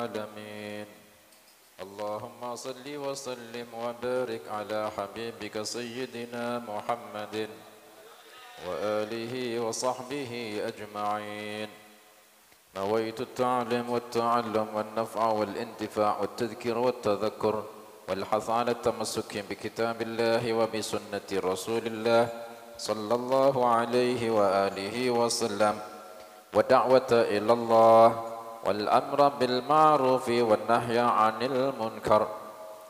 العالمين اللهم صل وسلم وبارك على حبيبك سيدنا محمد وآله وصحبه أجمعين نويت التعلم والتعلم والنفع والانتفاع والتذكير والتذكر والحث على التمسك بكتاب الله وبسنة رسول الله صلى الله عليه وآله وسلم ودعوة إلى الله والأمر بالمعروف والنهي عن المنكر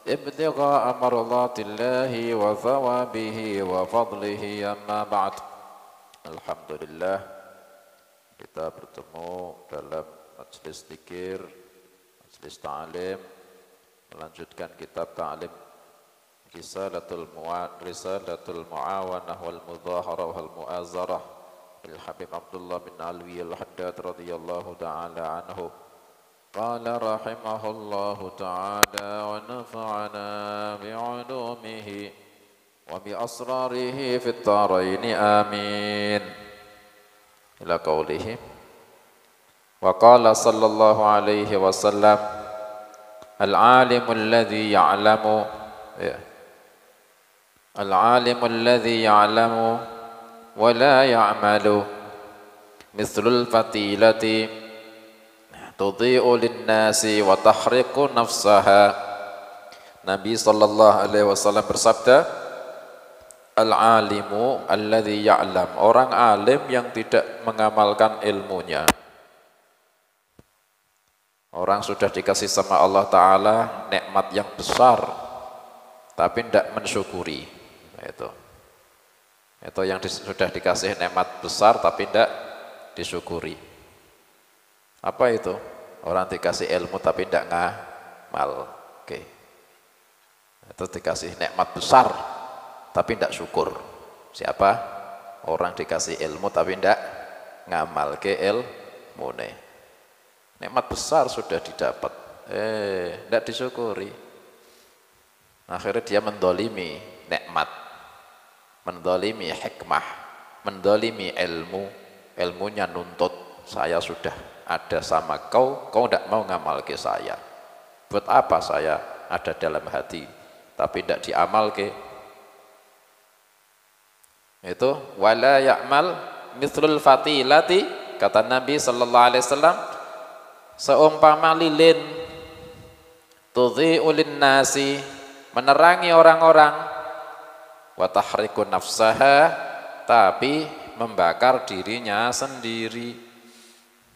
ابتغاء مرضات الله وثوابه وفضله أما بعد. Alhamdulillah, kita bertemu dalam majelis dzikir, majelis ta'lim, melanjutkan kitab ta'lim Risalatul Mu'awanah wal Mudhaharah wal Mu'azarah bil Habib Abdullah bin Alwi al-Haddad radhiyallahu ta'ala anhu. Qala rahimahullahu ta'ala wa nafa'ana bi'ulumihi wa bi asrarihi fit taraini amin. Ila qawlihi wa qala sallallahu alaihi wasallam al-alimu alladhi ya'lamu al-alimu alladhi ya'lamu wa la ya'malu mithlul fatilati tudhi'u lin-nasi wa tahriqu nafsaha. Nabi sallallahu alaihi wasallam bersabda, al-alimu alladhi ya'lam, orang alim yang tidak mengamalkan ilmunya. Orang sudah dikasih sama Allah Ta'ala nikmat yang besar tapi tidak mensyukuri. Itu yang sudah dikasih nikmat besar tapi tidak disyukuri. Apa itu? Orang dikasih ilmu tapi tidak ngamal. Oke. Itu dikasih nikmat besar tapi tidak syukur. Siapa? Orang dikasih ilmu tapi tidak ngamal ke ilmu. Nikmat besar sudah didapat, tidak disyukuri. Akhirnya dia mendolimi nikmat, mendolimi hikmah, mendolimi ilmu. Ilmunya nuntut, saya sudah ada sama kau, kau tidak mau ngamal ke saya. Buat apa saya ada dalam hati tapi tidak diamal ke? Itu wala ya'mal mithlul fatilati, kata Nabi sallallahu alaihi wasallam, seumpama lilin tudhi'u lin-nasi, menerangi orang-orang, wa tahriqu nafsaha, tapi membakar dirinya sendiri.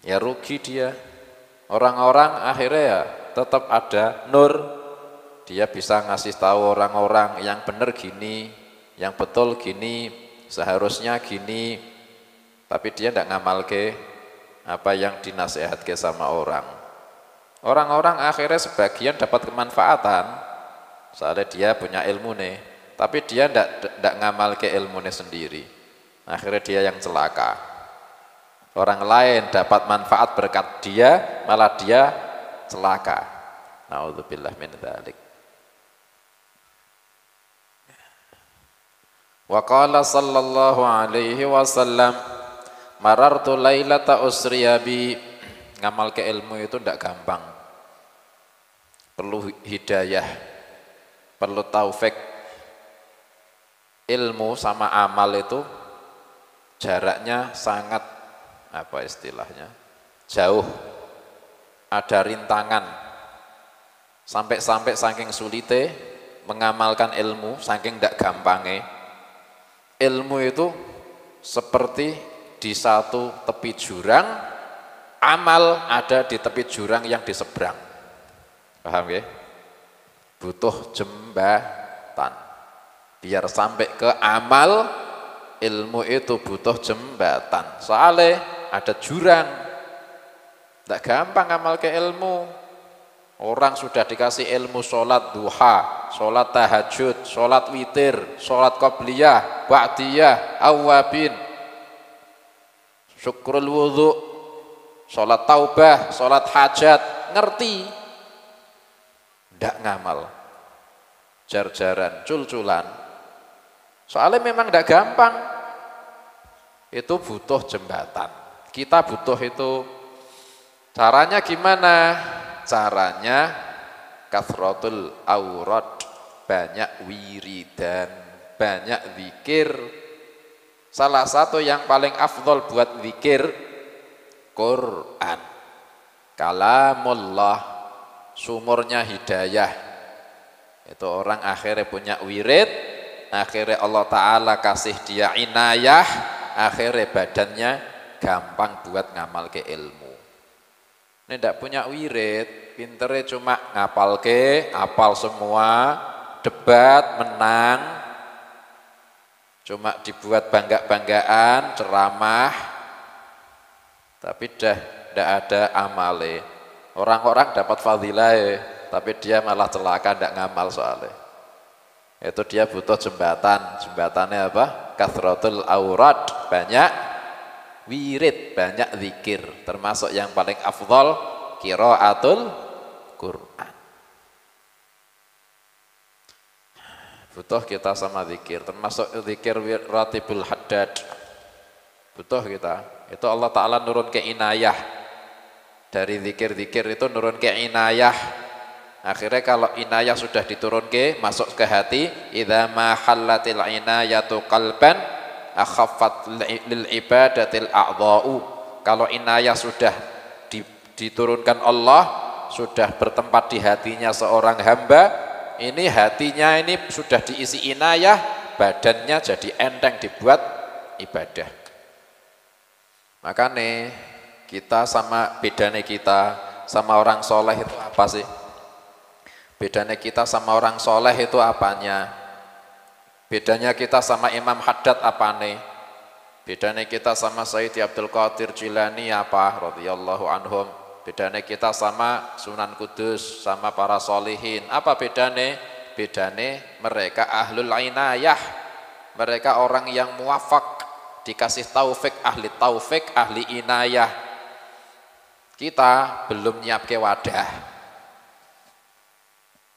Ya rugi dia. Orang-orang akhirnya ya tetap ada nur. Dia bisa ngasih tahu orang-orang yang benar gini, yang betul gini, seharusnya gini, tapi dia tidak ngamal ke apa yang dinasihatkan sama orang. Orang-orang akhirnya sebagian dapat kemanfaatan, soalnya dia punya ilmu nih, tapi dia tidak ngamal ke ilmu nih sendiri. Akhirnya dia yang celaka. Orang lain dapat manfaat berkat dia, malah dia celaka. Na'udzubillah min dzalik. Wa qala sallallahu alaihi wasallam marartu lailata usriya bi. Ngamal ke ilmu itu tidak gampang, perlu hidayah, perlu taufik. Ilmu sama amal itu jaraknya sangat, apa istilahnya, jauh, ada rintangan. Sampai-sampai saking sulite mengamalkan ilmu, saking tidak gampangnya. Ilmu itu seperti di satu tepi jurang, amal ada di tepi jurang yang di seberang. Paham ya? Butuh jembatan. Biar sampai ke amal, ilmu itu butuh jembatan. Soalnya ada jurang. Tidak gampang amal ke ilmu. Orang sudah dikasih ilmu sholat duha, sholat tahajud, sholat witir, sholat qobliyah, ba'diyah, awwabin, syukrul wudhu, sholat taubah, sholat hajat, ngerti. Tidak ngamal, jar-jaran, cul-culan. Soalnya memang tidak gampang. Itu butuh jembatan. Kita butuh itu. Caranya gimana? caranya kathratul aurad, banyak wiridan, banyak zikir. Salah satu yang paling afdol buat zikir Quran, kalamullah, sumurnya hidayah. Itu orang akhirnya punya wirid, akhirnya Allah Ta'ala kasih dia inayah, akhirnya badannya gampang buat ngamal ke ilmu. Ini tidak punya wirid, pinternya cuma ngapal ke, apal semua, debat, menang, cuma dibuat bangga-banggaan, ceramah, tapi dah tidak ada amale. Orang-orang dapat fadilah, tapi dia malah celaka, tidak ngamal soalnya. Itu dia butuh jembatan. Jembatannya apa? Kathratul aurad, banyak wirid, banyak zikir. Termasuk yang paling afdal qiraatul Quran. Butuh kita sama zikir, termasuk zikir ratibul haddad. Butuh kita. Itu Allah Ta'ala nurun ke inayah. Dari zikir-zikir itu nurun ke inayah. Akhirnya kalau inayah sudah diturun ke, masuk ke hati, idza ma hallatil inayatu qalban akhaffat lil ibadatil a'dha'u. Kalau inayah sudah diturunkan Allah, sudah bertempat di hatinya seorang hamba, ini hatinya ini sudah diisi inayah, badannya jadi enteng dibuat ibadah. Makanya kita sama bedanya kita sama orang soleh itu apa sih? Bedanya kita sama orang soleh itu apanya? Bedanya kita sama Imam Haddad apa nih? Bedanya kita sama Sayyidi Abdul Qadir Jilani apa? Radhiyallahu anhum. Bedanya kita sama Sunan Kudus, sama para solihin. Apa bedanya? Bedanya mereka ahlul inayah. Mereka orang yang muwafaq, dikasih taufik, ahli inayah. Kita belum nyiap ke wadah.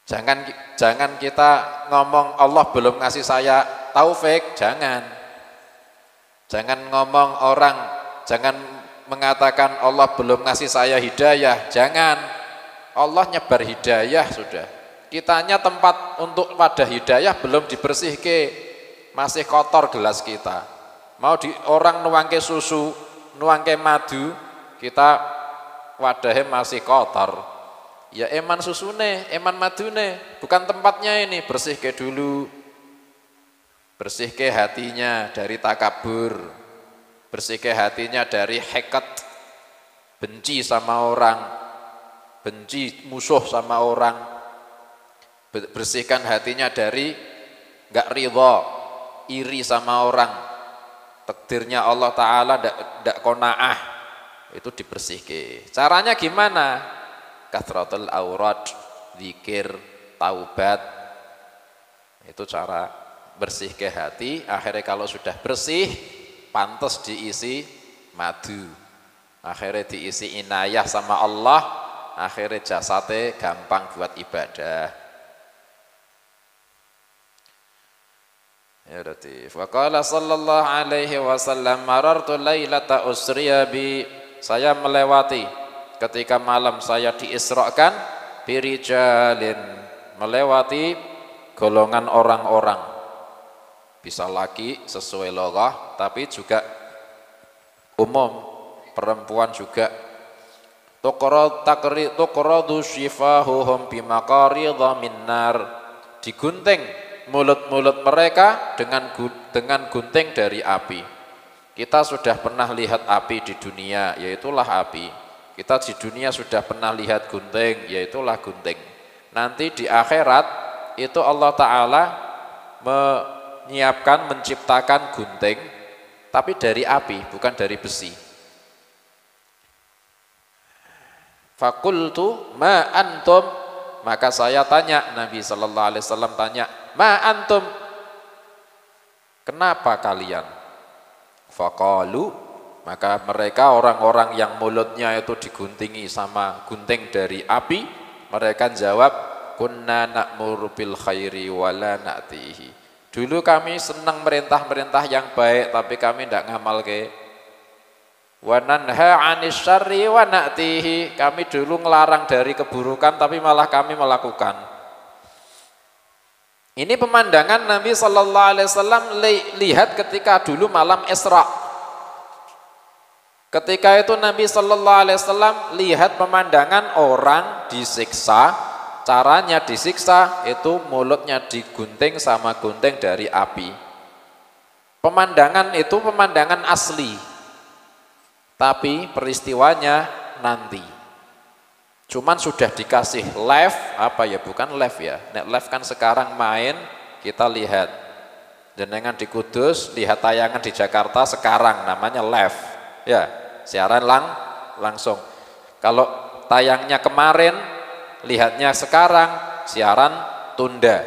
Jangan kita ngomong Allah belum ngasih saya taufik, jangan ngomong orang, jangan mengatakan Allah belum ngasih saya hidayah, jangan. Allah nyebar hidayah sudah. Kitanya tempat untuk wadah hidayah belum dibersihke, masih kotor gelas kita. Mau orang nuangke susu, nuangke madu, kita wadahnya masih kotor. Ya eman susune, eman madune, bukan tempatnya ini. Bersihke dulu, bersihke hatinya dari takabur, bersihke hatinya dari heket, benci sama orang, benci musuh sama orang. Bersihkan hatinya dari enggak ridha, iri sama orang, takdirnya Allah Ta'ala enggak qanaah, itu dibersihke. Caranya gimana? Kathratul aurad, zikir, taubat, itu cara bersih ke hati. Akhirnya kalau sudah bersih, pantas diisi madu, akhirnya diisi inayah sama Allah, akhirnya jasadnya gampang buat ibadah. Ya Latif. Wa qala sallallahu alaihi wasallam marartu lailata usriya bi, saya melewati ketika malam saya diisrakan birijalin, melewati golongan orang-orang, bisa laki sesuai loghah tapi juga umum, perempuan juga. Tuqradu shifahuhum bimaqaridha minnar, digunting mulut-mulut mereka dengan gunting dari api. Kita sudah pernah lihat api di dunia, yaitulah api. Kita di dunia sudah pernah lihat gunting, yaitulah gunting. Nanti di akhirat itu Allah Ta'ala menyiapkan, menciptakan gunting, tapi dari api, bukan dari besi. Fakultu ma antum, maka saya tanya, Nabi Sallallahu Alaihi Wasallam tanya, ma antum, kenapa kalian? Faqalu, maka mereka orang-orang yang mulutnya itu diguntingi sama gunting dari api, mereka jawab, kunna na'muru bil khairi wala na'tihi. Dulu kami senang merintah-merintah yang baik, tapi kami tidak ngamal ke. wa nanha 'anis syarri wa na'tihi. Kami dulu ngelarang dari keburukan tapi malah kami melakukan. Ini pemandangan Nabi sallallahu alaihi wasallam lihat ketika dulu malam Isra. Ketika itu Nabi sallallahu alaihi wasallam lihat pemandangan orang disiksa, caranya disiksa itu mulutnya digunting sama gunting dari api. Pemandangan itu pemandangan asli. Tapi peristiwanya nanti. Cuman sudah dikasih live, apa ya, bukan live ya. Nek live kan sekarang main, kita lihat. Jenengan di Kudus, lihat tayangan di Jakarta sekarang, namanya live. Ya, siaran langsung. Kalau tayangnya kemarin, lihatnya sekarang, siaran tunda.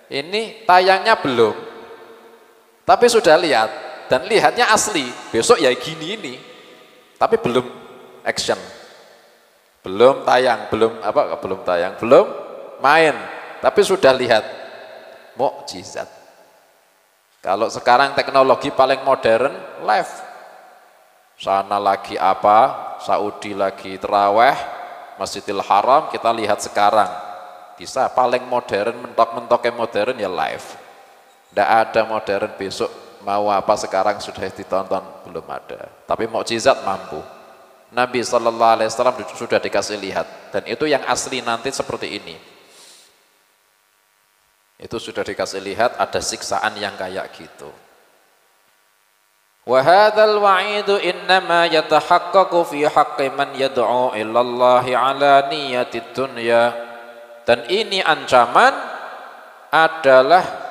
Ini tayangnya belum, tapi sudah lihat. Dan lihatnya asli, besok ya gini ini. Tapi belum action. Belum tayang, belum main, tapi sudah lihat. Mukjizat. Kalau sekarang teknologi paling modern live. Sana lagi apa, Saudi lagi terawih, Masjidil Haram, kita lihat sekarang. Bisa paling modern, mentok-mentoknya modern ya live. Tidak ada modern besok mau apa sekarang sudah ditonton, belum ada. Tapi mukjizat mampu. Nabi sallallahu alaihi wasallam sudah dikasih lihat, dan itu yang asli nanti seperti ini. Itu sudah dikasih lihat, ada siksaan yang kayak gitu. Wa hadzal wa'idu innama yatahaqqaqu fi haqqi man yad'u ila Allah ala niyatid dunya. Dan ini ancaman adalah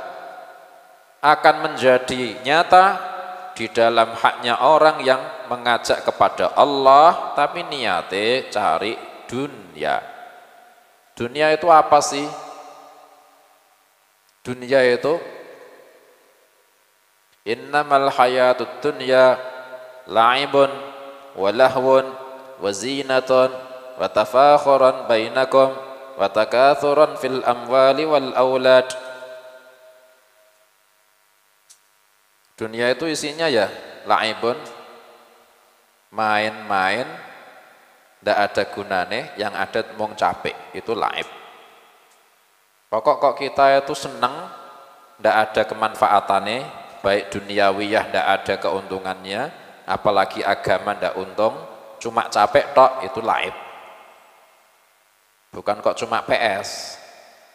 akan menjadi nyata di dalam haknya orang yang mengajak kepada Allah tapi niate cari dunia. Dunia itu apa sih? Dunia itu innamal hayatud dunya la'ibun wa lahwun wa zinatun wa tafakhuran bainakum wa takathuran fil amwali wal aulad. Dunia itu isinya ya la'ibun, main-main, ndak ada gunane, yang ada mong capek, itu la'ib. Pokok kok kita itu seneng, ndak ada kemanfaatannya, baik duniawiyah ndak ada keuntungannya, apalagi agama ndak untung, cuma capek tok, itu la'ib. Bukan kok cuma PS,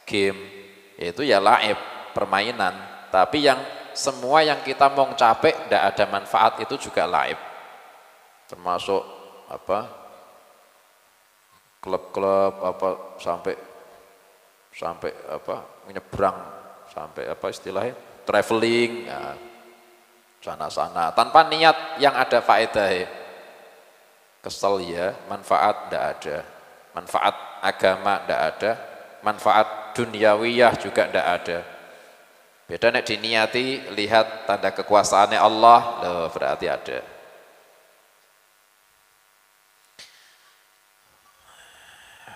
game, itu ya la'ib, permainan. Tapi yang semua yang kita mau capek tidak ada manfaat itu juga laib, termasuk apa klub-klub apa sampai apa menyeberang, sampai apa istilahnya traveling ya, sana-sana tanpa niat yang ada faedah. Kesel ya, manfaat tidak ada, manfaat agama tidak ada, manfaat duniawiyah juga tidak ada. Beda nek diniati, lihat tanda kekuasaannya Allah, loh, berarti ada.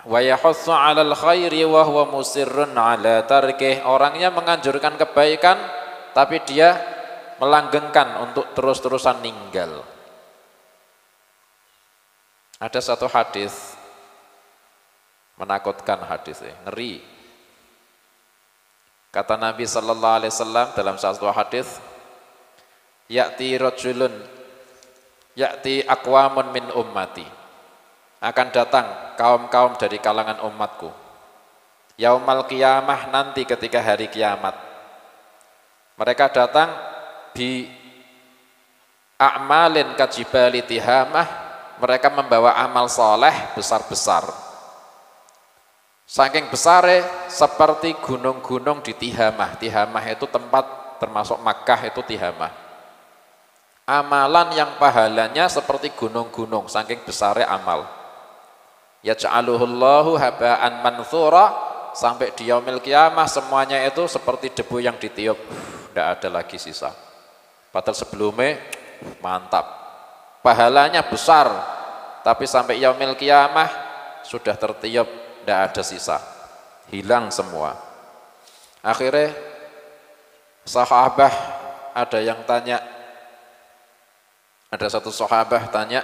Wa yahussu 'alal khairi wa huwa musirrun 'ala tarkih. Orangnya menganjurkan kebaikan tapi dia melanggengkan untuk terus-terusan ninggal. Ada satu hadis menakutkan, hadisnya ngeri. Kata Nabi sallallahu alaihi wasallam dalam satu hadis, ya'ti rajulun ya'ti aqwamun min ummati. Akan datang kaum-kaum dari kalangan umatku. Yaumal qiyamah, nanti ketika hari kiamat. Mereka datang bi a'malin kajibali tihamah, mereka membawa amal soleh besar-besar. Saking besarnya seperti gunung-gunung di Tihamah. Tihamah itu tempat termasuk Makkah itu Tihamah. Amalan yang pahalanya seperti gunung-gunung, saking besarnya amal. Yaj'aluhullahu haba'an manthura, sampai di yaumil qiyamah semuanya itu seperti debu yang ditiup, tidak ada lagi sisa. Padahal sebelumnya mantap, pahalanya besar, tapi sampai yaumil qiyamah sudah tertiup, tidak ada sisa, hilang semua. Akhirnya sahabah ada yang tanya, Ada satu sahabat tanya,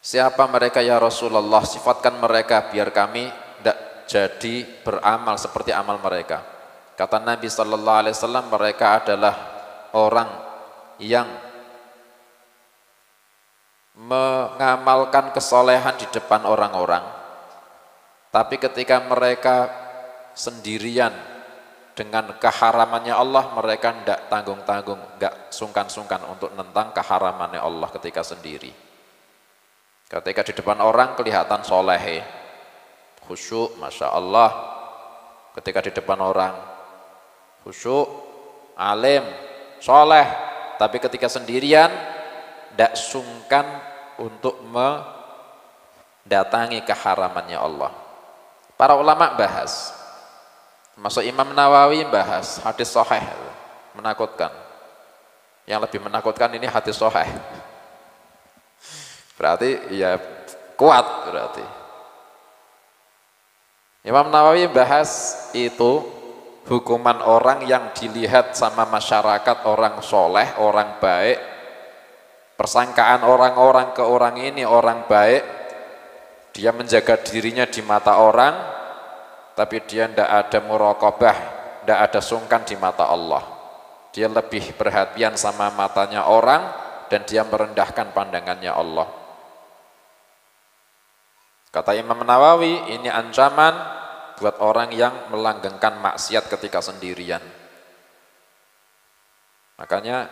siapa mereka ya Rasulullah, sifatkan mereka biar kami tidak jadi beramal seperti amal mereka. Kata Nabi sallallahu alaihi wasallam, mereka adalah orang yang mengamalkan kesolehan di depan orang-orang, tapi ketika mereka sendirian dengan keharamannya Allah, mereka tidak tanggung-tanggung, tidak sungkan-sungkan untuk nentang keharamannya Allah ketika sendiri. Ketika di depan orang kelihatan soleh, khusyuk, Masya Allah. Ketika di depan orang khusyuk, alim, soleh. Tapi ketika sendirian tidak sungkan untuk mendatangi keharamannya Allah. Para ulama bahas, termasuk Imam Nawawi bahas hadis sahih menakutkan. Yang lebih menakutkan ini hadis sahih. Berarti ya kuat berarti. Imam Nawawi bahas itu hukuman orang yang dilihat sama masyarakat orang soleh, orang baik, persangkaan orang-orang ke orang ini orang baik, dia menjaga dirinya di mata orang, tapi dia tidak ada muraqabah, tidak ada sungkan di mata Allah. Dia lebih perhatian sama matanya orang dan dia merendahkan pandangannya Allah. Kata Imam Nawawi, ini ancaman buat orang yang melanggengkan maksiat ketika sendirian. Makanya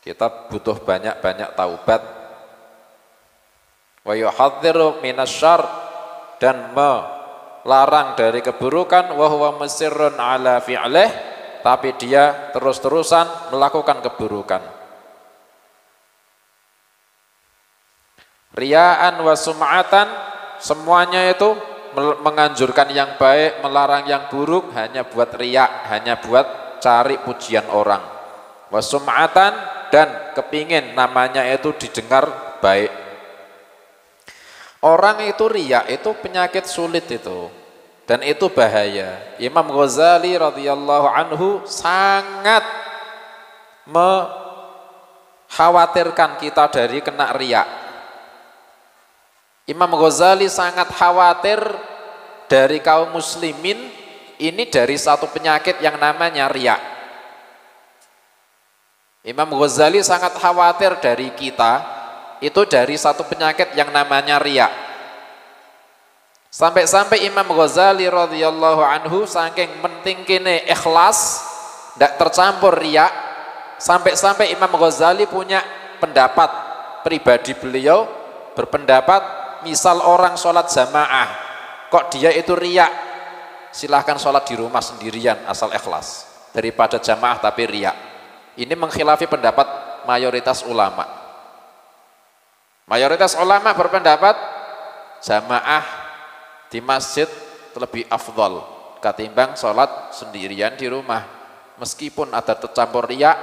kita butuh banyak-banyak taubat. Wa yuhadziru minasyarr, dan melarang dari keburukan, wa huwa musirrun ala fi'lih, tapi dia terus-terusan melakukan keburukan. Riya'an wa sum'atan, semuanya itu menganjurkan yang baik, melarang yang buruk, hanya buat riya, hanya buat cari pujian orang. Wa sum'atan, dan kepingin namanya itu didengar baik. Orang itu riya, itu penyakit sulit itu, dan itu bahaya. Imam Ghazali radhiyallahu anhu sangat mengkhawatirkan kita dari kena riya. Imam Ghazali sangat khawatir dari kaum muslimin ini dari satu penyakit yang namanya riya. Imam Ghazali sangat khawatir dari kita itu dari satu penyakit yang namanya riya. Sampai-sampai Imam Ghazali radhiyallahu anhu saking pentingnya ikhlas, tidak tercampur riya, sampai-sampai Imam Ghazali punya pendapat pribadi beliau, berpendapat misal orang sholat jamaah kok dia itu riya, silahkan sholat di rumah sendirian asal ikhlas daripada jamaah tapi riya. Ini mengkhilafi pendapat mayoritas ulama. Mayoritas ulama berpendapat jamaah di masjid lebih afdol ketimbang sholat sendirian di rumah. Meskipun ada tercampur riya,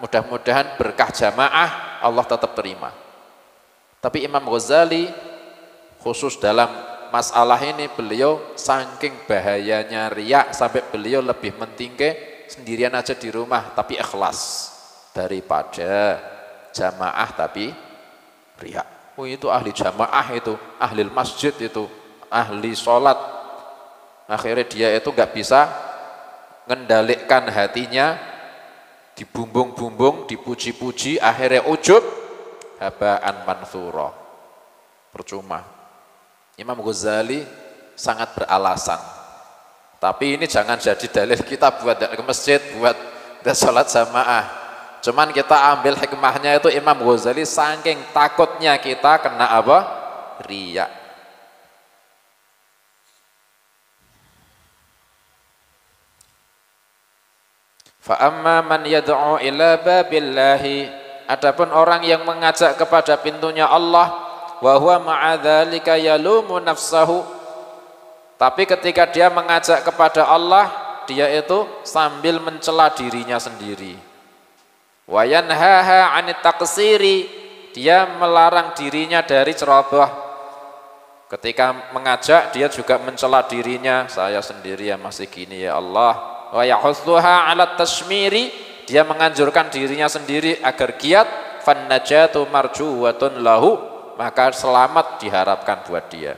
mudah-mudahan berkah jamaah Allah tetap terima. Tapi Imam Ghazali khusus dalam masalah ini, beliau saking bahayanya riya sampai beliau lebih mentingke sendirian aja di rumah tapi ikhlas daripada jamaah tapi riya. Oh, itu ahli jamaah, itu ahli masjid, itu ahli sholat. Akhirnya dia itu nggak bisa mengendalikan hatinya, dibumbung-bumbung, dipuji-puji, akhirnya ujub, habaan mansura, percuma. Imam Ghazali sangat beralasan. Tapi ini jangan jadi dalil kita buat ke masjid, buat sholat jamaah. Cuman kita ambil hikmahnya itu Imam Ghazali saking takutnya kita kena apa? Riya. Fa amma man yad'u ila babillahi, adapun orang yang mengajak kepada pintunya Allah, wa huwa ma'a dzalika yalumu nafsahu, tapi ketika dia mengajak kepada Allah, dia itu sambil mencela dirinya sendiri. Wa yanhaha 'anit taqsiri, dia melarang dirinya dari ceroboh. Ketika mengajak dia juga mencela dirinya, saya sendiri yang masih gini ya Allah. Wa yahussuha 'alat tashmiri, dia menganjurkan dirinya sendiri agar giat, fan najatu marjuwatun lahu, maka selamat diharapkan buat dia.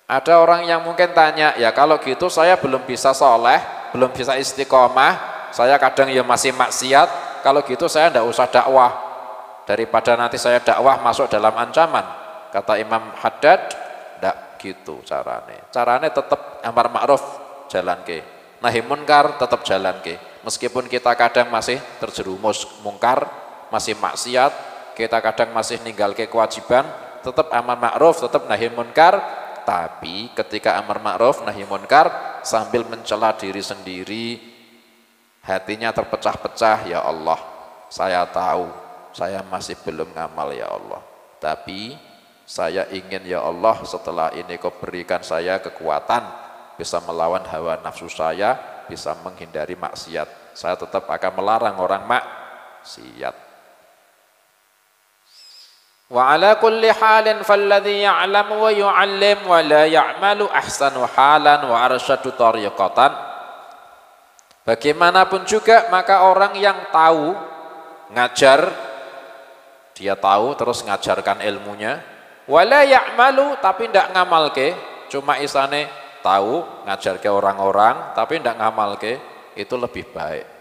Ada orang yang mungkin tanya, ya kalau gitu saya belum bisa soleh, belum bisa istiqomah, saya kadang ya masih maksiat, kalau gitu saya tidak usah dakwah, daripada nanti saya dakwah masuk dalam ancaman. Kata Imam Haddad, tidak gitu caranya tetap amar ma'ruf jalan ke, nahi munkar tetap jalan ke, meskipun kita kadang masih terjerumus mungkar, masih maksiat, kita kadang masih ninggal ke kewajiban, tetap amar ma'ruf, tetap nahi munkar. Tapi ketika amar ma'ruf nahi munkar sambil mencela diri sendiri, hatinya terpecah-pecah, ya Allah, saya tahu saya masih belum ngamal ya Allah, tapi saya ingin ya Allah setelah ini Kau berikan saya kekuatan bisa melawan hawa nafsu saya, bisa menghindari maksiat, saya tetap akan melarang orang maksiat. Wa ala kulli halin falladhi ya'lamu wa yu'allim wa la ya'malu ahsanu halan wa arsyadu tariqatan. Bagaimanapun juga maka orang yang tahu ngajar, dia tahu terus ngajarkan ilmunya, wa la ya'malu tapi ndak ngamalke, cuma isane tahu ngajarke orang-orang tapi ndak ngamalke, itu lebih baik.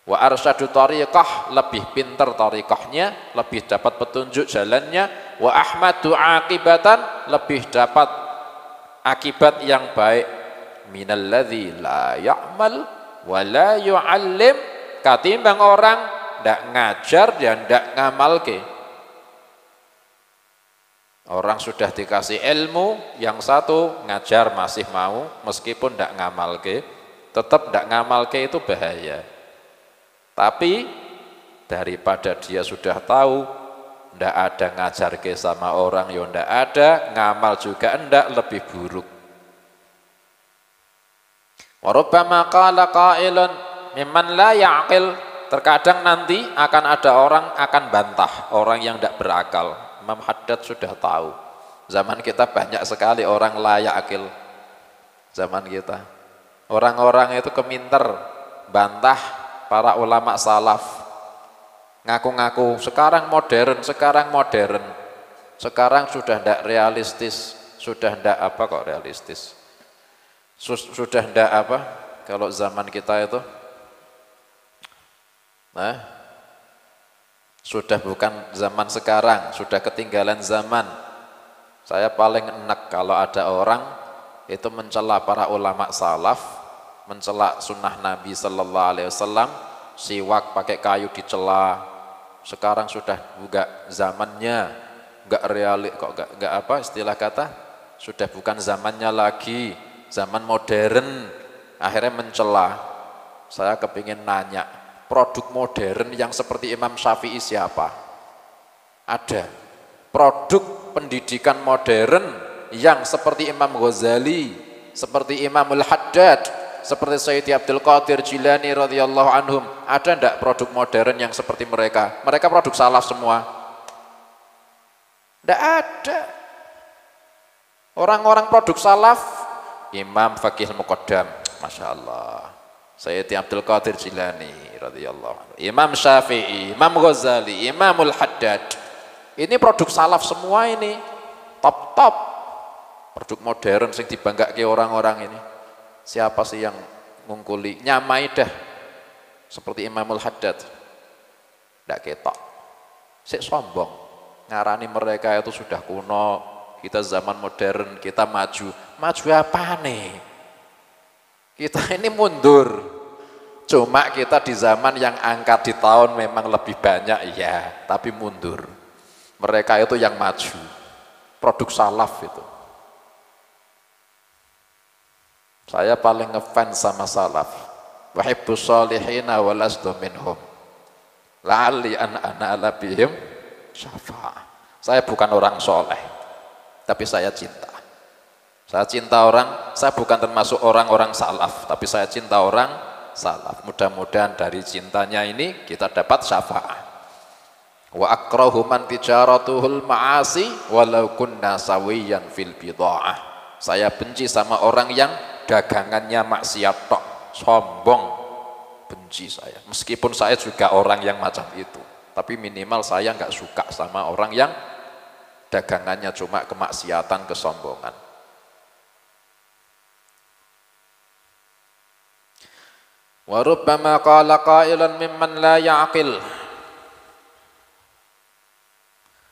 Wa arsyadu tariqah, lebih pinter tariqahnya, lebih dapat petunjuk jalannya. Wa ahmadu akibatan, lebih dapat akibat yang baik. Minalladzi la ya'mal wa la yu'allim, katimbang orang ndak ngajar dan ndak ngamalke. Orang sudah dikasih ilmu, yang satu ngajar masih mau, meskipun ndak ngamalke, tetap ndak ngamalke itu bahaya. Tapi daripada dia sudah tahu, ndak ada ngajar ke sama orang, ya ndak ada, ngamal juga ndak, lebih buruk. Wa rubbama qala qailun mimman la ya'qil, terkadang nanti akan ada orang akan bantah, orang yang ndak berakal. Imam Haddad sudah tahu, zaman kita banyak sekali orang la ya'qil. Zaman kita orang-orang itu keminter bantah para ulama salaf, ngaku-ngaku sekarang modern, sekarang sudah ndak realistis, sudah ndak apa kok realistis, sudah ndak apa kalau zaman kita itu, nah sudah bukan zaman sekarang, sudah ketinggalan zaman. Saya paling enak kalau ada orang itu mencela para ulama salaf, mencela sunnah Nabi Sallallahu Alaihi Wasallam, siwak pakai kayu dicela. Sekarang sudah juga zamannya, enggak realis kok, enggak apa istilah kata, sudah bukan zamannya lagi, zaman modern. Akhirnya mencela. Saya kepingin nanya, produk modern yang seperti Imam Syafi'i siapa? Ada. Produk pendidikan modern yang seperti Imam Ghazali, seperti Imamul Haddad, seperti Sayyidi Abdul Qadir Jilani radhiyallahu anhum, ada ndak produk modern yang seperti mereka? Mereka produk salaf semua. Ndak ada. Orang-orang produk salaf, Imam Faqih Muqaddam, Masya Allah, Sayyidi Abdul Qadir Jilani radhiyallahu anhu, Imam Syafi'i, Imam Ghazali, Imamul Haddad, ini produk salaf semua, ini top-top produk modern yang dibanggakan orang-orang ini. Siapa sih yang ngungkuli, nyamai dah seperti Imamul Haddad? Ndak ketok, sik sombong, ngarani mereka itu sudah kuno, kita zaman modern, kita maju. Maju apa nih? Kita ini mundur. Cuma kita di zaman yang angka di tahun memang lebih banyak, ya, tapi mundur. Mereka itu yang maju, produk salaf itu. Saya paling ngefans sama salaf. Wahibbus sholihina walastu minhum. La'alli an ana'ala bihim syafa'ah. Saya bukan orang soleh, tapi saya cinta. Saya cinta orang, saya bukan termasuk orang-orang salaf, tapi saya cinta orang salaf. Mudah-mudahan dari cintanya ini kita dapat syafa'ah. Wa akrahu man tijaratuhul ma'asi walau kunna sawiyan fil bida'ah. Saya benci sama orang yang dagangannya maksiat tok, sombong, benci saya. Meskipun saya juga orang yang macam itu, tapi minimal saya nggak suka sama orang yang dagangannya cuma kemaksiatan, kesombongan. Wa rubbama qala qailan mimman la ya'qil.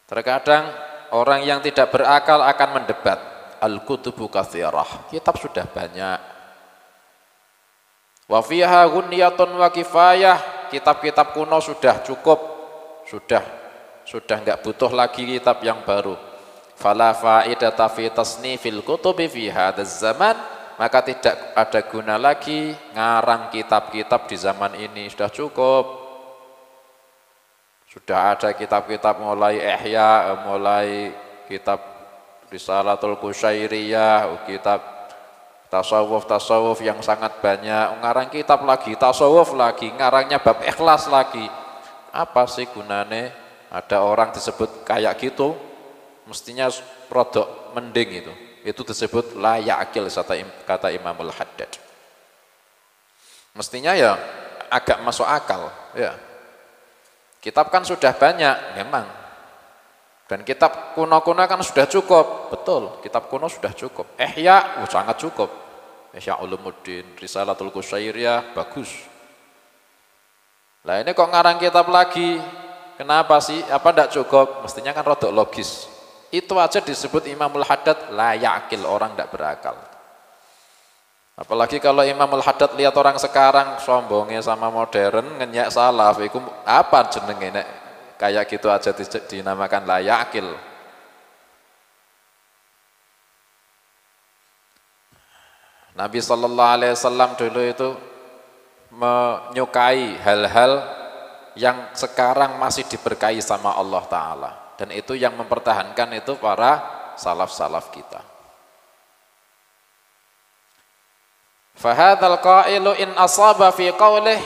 Terkadang orang yang tidak berakal akan mendebat. Al-kutubu katsirah. Kitab sudah banyak. Wa fiha ghunyatun wa kifayah. Kitab-kitab kuno sudah cukup. Sudah enggak butuh lagi kitab yang baru. Fala faidata fi tasnifil kutubi fi hadzal zaman. Maka tidak ada guna lagi ngarang kitab-kitab di zaman ini, sudah cukup. Sudah ada kitab-kitab mulai Ihya, mulai kitab Risalatul Qusyairiyah, kitab tasawuf yang sangat banyak. Ngarang kitab lagi, tasawuf lagi, ngarangnya bab ikhlas lagi. Apa sih gunane ada orang disebut kayak gitu? Mestinya rodok mending itu. Itu disebut la ya'qil kata Imamul Haddad. Mestinya ya agak masuk akal ya. Kitab kan sudah banyak memang. Dan kitab kuno-kuno kan sudah cukup. Betul, kitab kuno sudah cukup. Ihya sangat cukup. Ihya Ulumuddin, Risalatul Qusyairiyah bagus. Lah ini kok ngarang kitab lagi? Kenapa sih? Apa enggak cukup? Mestinya kan rodok logis. Itu aja disebut Imamul Haddad la ya'qil, orang tidak berakal. Apalagi kalau Imamul Haddad lihat orang sekarang sombongnya sama modern, ngenyak salaf, itu apa jenenge nek kayak gitu aja dinamakan la ya'qil. Nabi SAW dulu itu menyukai hal-hal yang sekarang masih diberkahi sama Allah Ta'ala. Dan itu yang mempertahankan itu para salaf-salaf kita. Fahadzal qailu in asaba fi qaulih,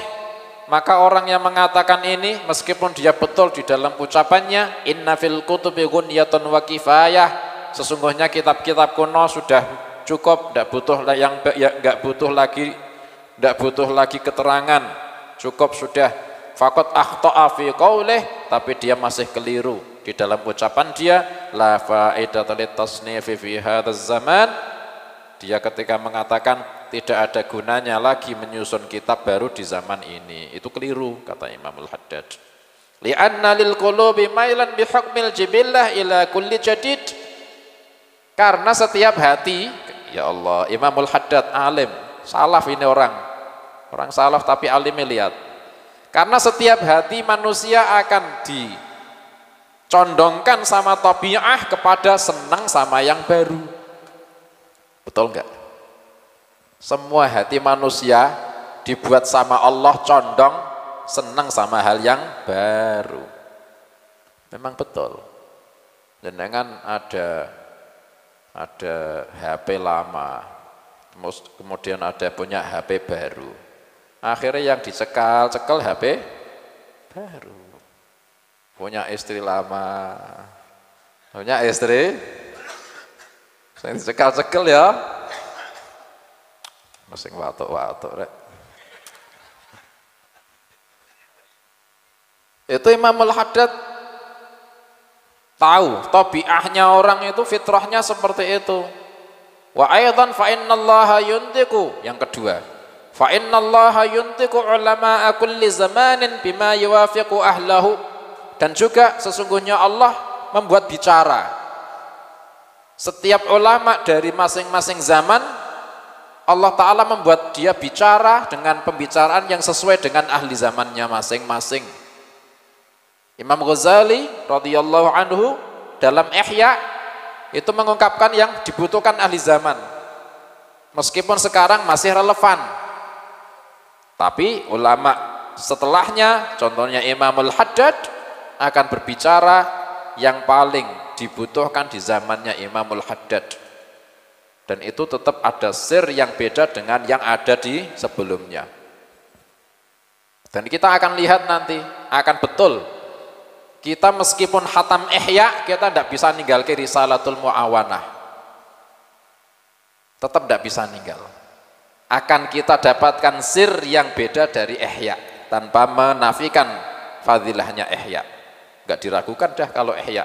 maka orang yang mengatakan ini meskipun dia betul di dalam ucapannya, inna fil kutubi ghunyatun wa kifayah, sesungguhnya kitab-kitab kuno sudah cukup, tidak butuh lagi keterangan, cukup sudah. Faqad akhta'a fi qaulih, tapi dia masih keliru di dalam ucapan dia, la faidata litasnifi fi hadzal zaman. Dia ketika mengatakan tidak ada gunanya lagi menyusun kitab baru di zaman ini, itu keliru kata Imamul Haddad. Li'anna lil qulubi mailan bi hukmil jibillah ila kulli jadid. Karena setiap hati, ya Allah, Imamul Haddad alim, salaf ini orang salaf tapi alimnya lihat. Karena setiap hati manusia akan dicondongkan sama tabi'ah kepada senang sama yang baru. Betul enggak? Semua hati manusia dibuat sama Allah condong senang sama hal yang baru. Memang betul. Jangan ada HP lama, kemudian ada punya HP baru. Akhirnya yang dicekal HP baru. Punya istri lama, punya istri yang dicekal ya. Masing watuk rek. Itu Imamul Haddad tahu tabiahnya orang itu, fitrahnya seperti itu. Wa aidan fa innallaha yuntiqu, yang kedua, fa innallaha yuntiqu ulama'a kulli zamanin bima yuwafiqu ahlahu, dan juga sesungguhnya Allah membuat bicara setiap ulama dari masing-masing zaman. Allah Ta'ala membuat dia bicara dengan pembicaraan yang sesuai dengan ahli zamannya masing-masing. Imam Ghazali radhiyallahu anhu dalam Ihya itu mengungkapkan yang dibutuhkan ahli zaman. Meskipun sekarang masih relevan, tapi ulama setelahnya, contohnya Imamul Haddad, akan berbicara yang paling dibutuhkan di zamannya Imamul Haddad. Dan itu tetap ada sir yang beda dengan yang ada di sebelumnya. Dan kita akan lihat nanti, akan betul. Kita meskipun khatam Ihya, kita tidak bisa ninggal ke Risalatul Mu'awanah. Tetap tidak bisa ninggal. akan kita dapatkan sir yang beda dari ihya tanpa menafikan fadilahnya ihya. Enggak diragukan dah kalau ihya.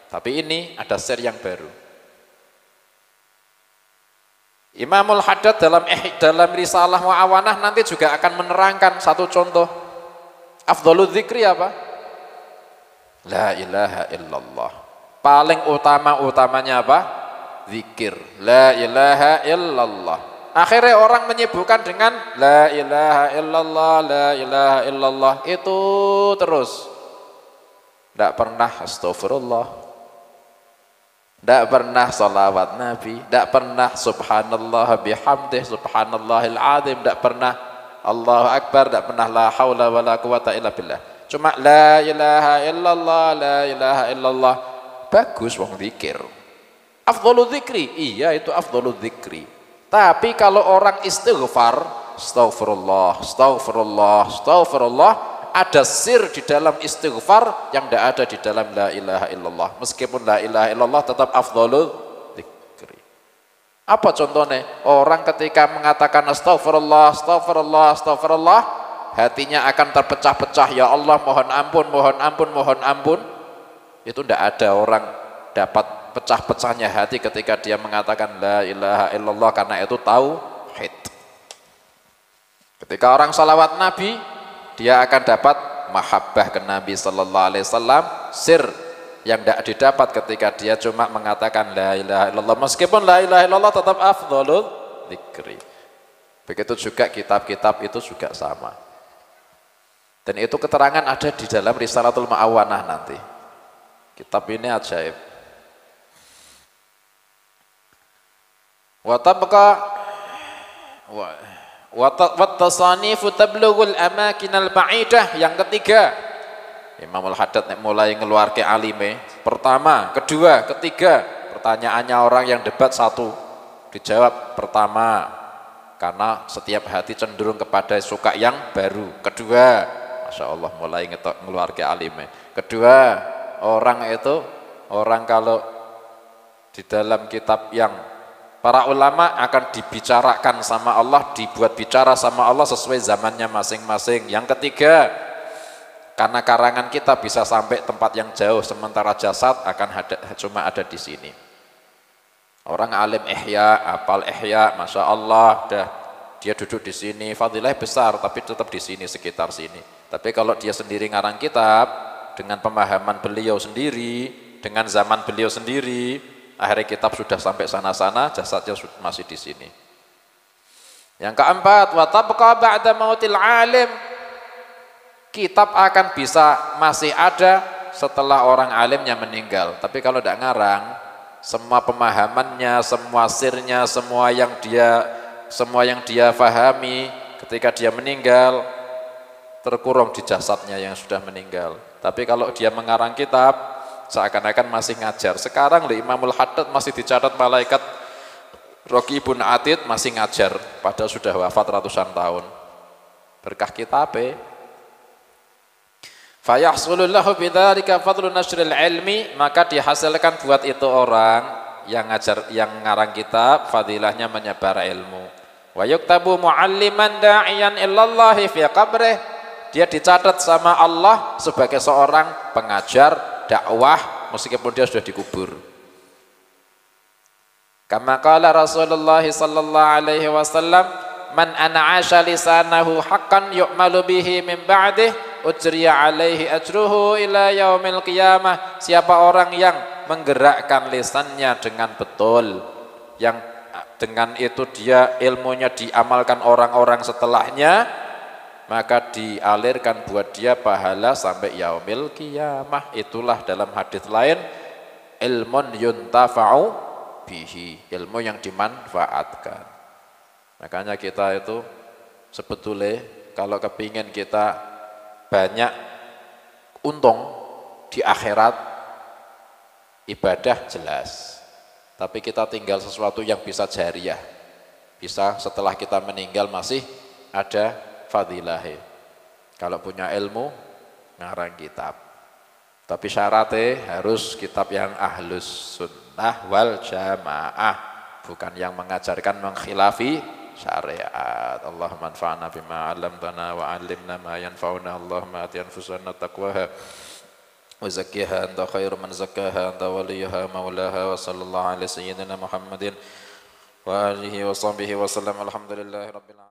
Tapi ini ada sir yang baru. Imamul Haddad dalam risalah Mu'awanah nanti juga akan menerangkan satu contoh. Afdhalul dzikri apa? La ilaha illallah. Paling utamanya apa? Zikir. La ilaha illallah. Akhirnya orang menyibukkan dengan la ilaha illallah, la ilaha illallah itu terus. Tidak pernah astagfirullah, tidak pernah salawat Nabi, tidak pernah subhanallah bihamdih, subhanallahil azim, tidak pernah Allahu Akbar, tidak pernah la haula wala quwata illa billah. Cuma la ilaha illallah, la ilaha illallah. Bagus wong zikir. Afdhalul dzikri, iya itu afdhalul dzikri. Tapi kalau orang istighfar, astaghfirullah, astaghfirullah, astaghfirullah, ada sir di dalam istighfar yang tidak ada di dalam la ilaha illallah. Meskipun la ilaha illallah tetap afdhalul dzikri. Apa contohnya? Orang ketika mengatakan astaghfirullah, astaghfirullah, astaghfirullah, hatinya akan terpecah-pecah, ya Allah mohon ampun, mohon ampun, mohon ampun. Itu tidak ada orang dapat pecah-pecahnya hati ketika dia mengatakan la ilaha illallah, karena itu tauhid. Ketika orang salawat Nabi, dia akan dapat mahabbah ke Nabi sallallahu alaihi wasallam, sir yang tidak didapat ketika dia cuma mengatakan la ilaha illallah. Meskipun la ilaha illallah tetap afdhalul dzikri. Begitu juga kitab-kitab itu juga sama. Dan itu keterangan ada di dalam Risalatul Mu'awanah nanti. Kitab ini ajaib. Wa tabqa wa tasanifu tablughul amakinal ba'idah. Yang ketiga, Imamul Haddad mulai ngeluarke alime. Pertama, kedua, ketiga. Pertanyaannya orang yang debat satu, dijawab pertama, karena setiap hati cenderung kepada suka yang baru. Kedua, Masya Allah mulai ngeluarke alime. Kedua, orang kalau di dalam kitab yang para ulama akan dibicarakan sama Allah, dibuat bicara sama Allah sesuai zamannya masing-masing. Yang ketiga, karena karangan kita bisa sampai tempat yang jauh, sementara jasad cuma ada di sini. Orang alim ihya, apal ihya, Masya Allah, dia duduk di sini, fadilah besar, tapi tetap di sini, sekitar sini. Tapi kalau dia sendiri ngarang kitab, dengan pemahaman beliau sendiri, dengan zaman beliau sendiri, akhirnya kitab sudah sampai sana-sana, jasadnya masih di sini. Yang keempat, wa tabqa ba'da mautil alim. Kitab akan bisa masih ada setelah orang alimnya meninggal. Tapi kalau tidak ngarang, semua pemahamannya, semua sirnya, semua yang dia fahami ketika dia meninggal terkurung di jasadnya yang sudah meninggal. Tapi kalau dia mengarang kitab, seakan-akan masih ngajar. Sekarang Imamul Haddad masih dicatat malaikat Raqibun Atid masih ngajar, padahal sudah wafat ratusan tahun. Berkah kitabnya. Fayahsulullahu bidzalika fadlu nasril ilmi, maka dihasilkan buat itu orang yang ngajar, yang ngarang kitab, fadilahnya menyebar ilmu. Wa yuktabu mualliman da'iyan illallahi fi qabrih, dia dicatat sama Allah sebagai seorang pengajar dakwah meskipun dia sudah dikubur. Kama qala Rasulullah sallallahu alaihi wasallam, man an'asha lisanahu haqqan yu'malu bihi min ba'dih ujriya alaihi ajruhu ila yaumil qiyamah. Siapa orang yang menggerakkan lisannya dengan betul, yang dengan itu dia ilmunya diamalkan orang-orang setelahnya, maka dialirkan buat dia pahala sampai yaumil qiyamah. Itulah dalam hadis lain, ilmun yuntafa'u bihi, ilmu yang dimanfaatkan. Makanya kita itu sebetulnya kalau kepingin kita banyak untung di akhirat, ibadah jelas, tapi kita tinggal sesuatu yang bisa jariyah, bisa setelah kita meninggal masih ada fadilahnya. Kalau punya ilmu, ngarang kitab, tapi syaratnya harus kitab yang ahlus sunnah wal jamaah, bukan yang mengajarkan mengkhilafi syariat. Allahumma anfa'na bima 'allamtana wa 'allimna ma yanfa'una. Allahumma ati anfusana taqwaha wa zakkiha anta khairu man zakkaha anta waliyuha maulaha. Wa sallallahu ala sayyidina Muhammadin wa alihi wa sahbihi wa sallam. Alhamdulillahi rabbil alamin.